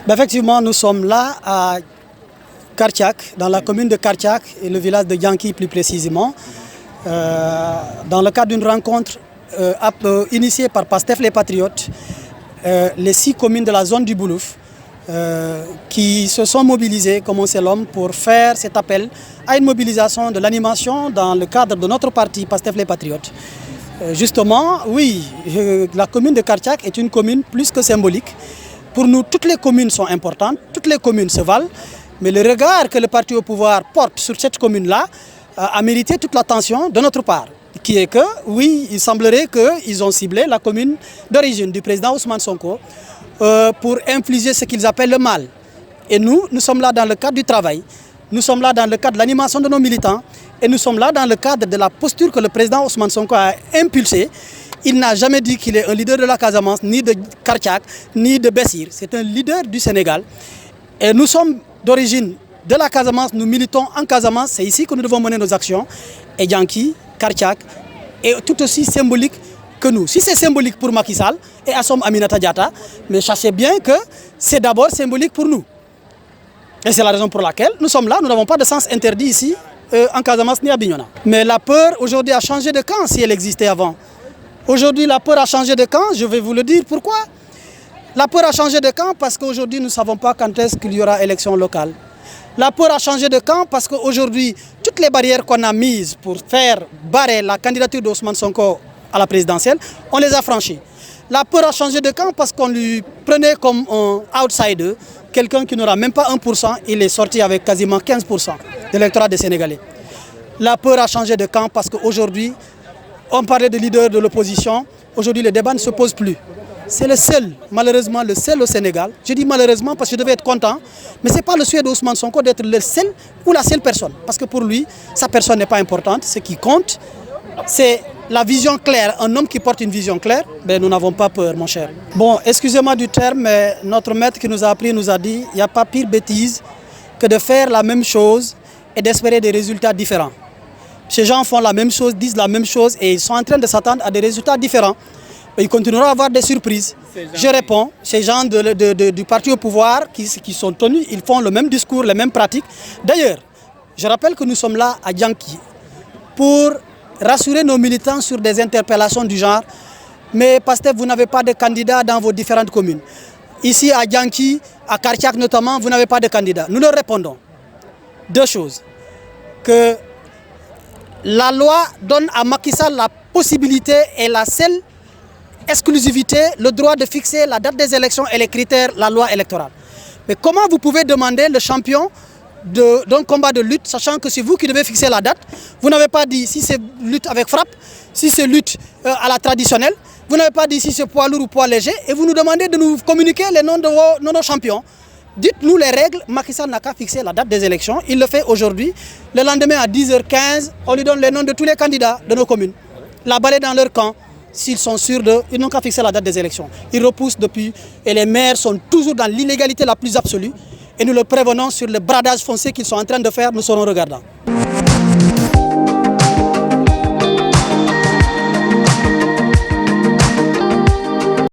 Effectivement, nous sommes là à Kartiak, dans la commune de Kartiak et le village de Yanki plus précisément, dans le cadre d'une rencontre initiée par PASTEF les Patriotes, les 6 communes de la zone du Boulouf, qui se sont mobilisées comme on sait l'homme pour faire cet appel à une mobilisation de l'animation dans le cadre de notre parti PASTEF les Patriotes. Justement, oui, la commune de Kartiak est une commune plus que symbolique. Pour nous, toutes les communes sont importantes, toutes les communes se valent, mais le regard que le parti au pouvoir porte sur cette commune-là a mérité toute l'attention de notre part, qui est que, oui, il semblerait qu'ils ont ciblé la commune d'origine du président Ousmane Sonko pour infliger ce qu'ils appellent le mal. Et nous sommes là dans le cadre du travail, nous sommes là dans le cadre de l'animation de nos militants, et nous sommes là dans le cadre de la posture que le président Ousmane Sonko a impulsée. Il n'a jamais dit qu'il est un leader de la Casamance, ni de Kartiak, ni de Bessir. C'est un leader du Sénégal. Et nous sommes d'origine de la Casamance, nous militons en Casamance, c'est ici que nous devons mener nos actions. Et Yanki, Kartiak est tout aussi symbolique que nous. Si c'est symbolique pour Macky Sall et Assom Aminata Diatta, mais sachez bien que c'est d'abord symbolique pour nous. Et c'est la raison pour laquelle nous sommes là, nous n'avons pas de sens interdit ici, en Casamance ni à Bignona. Mais la peur aujourd'hui a changé de camp si elle existait avant. Aujourd'hui, la peur a changé de camp, je vais vous le dire pourquoi. La peur a changé de camp parce qu'aujourd'hui, nous ne savons pas quand est-ce qu'il y aura élection locale. La peur a changé de camp parce qu'aujourd'hui, toutes les barrières qu'on a mises pour faire barrer la candidature d'Ousmane Sonko à la présidentielle, on les a franchies. La peur a changé de camp parce qu'on lui prenait comme un outsider, quelqu'un qui n'aura même pas 1%, il est sorti avec quasiment 15% de l'électorat des Sénégalais. La peur a changé de camp parce qu'aujourd'hui, on parlait de leader de l'opposition, aujourd'hui le débat ne se pose plus. C'est le seul, malheureusement le seul au Sénégal. Je dis malheureusement parce que je devais être content, mais ce n'est pas le souhait d'Ousmane Sonko d'être le seul ou la seule personne. Parce que pour lui, sa personne n'est pas importante. Ce qui compte, c'est la vision claire. Un homme qui porte une vision claire, ben, nous n'avons pas peur, mon cher. Bon, excusez-moi du terme, mais notre maître qui nous a appris nous a dit il n'y a pas pire bêtise que de faire la même chose et d'espérer des résultats différents. Ces gens font la même chose, disent la même chose et ils sont en train de s'attendre à des résultats différents. Ils continueront à avoir des surprises. Je réponds, ces gens du parti au pouvoir qui sont tenus, ils font le même discours, les mêmes pratiques. D'ailleurs, je rappelle que nous sommes là à Yanki pour rassurer nos militants sur des interpellations du genre. Mais Pastef, vous n'avez pas de candidats dans vos différentes communes. Ici à Yanki, à Kartiak notamment, vous n'avez pas de candidats. Nous leur répondons 2 choses. Que la loi donne à Macky Sall la possibilité et la seule exclusivité, le droit de fixer la date des élections et les critères, la loi électorale. Mais comment vous pouvez demander le champion d'un combat de lutte, sachant que c'est vous qui devez fixer la date? Vous n'avez pas dit si c'est lutte avec frappe, si c'est lutte à la traditionnelle, vous n'avez pas dit si c'est poids lourd ou poids léger, et vous nous demandez de nous communiquer les noms de nos champions. Dites-nous les règles, Macky Sall n'a qu'à fixer la date des élections, il le fait aujourd'hui. Le lendemain à 10h15, on lui donne les noms de tous les candidats de nos communes. La balle est dans leur camp. S'ils sont sûrs ils n'ont qu'à fixer la date des élections. Ils repoussent depuis et les maires sont toujours dans l'illégalité la plus absolue. Et nous le prévenons sur le bradage foncier qu'ils sont en train de faire, nous serons regardants.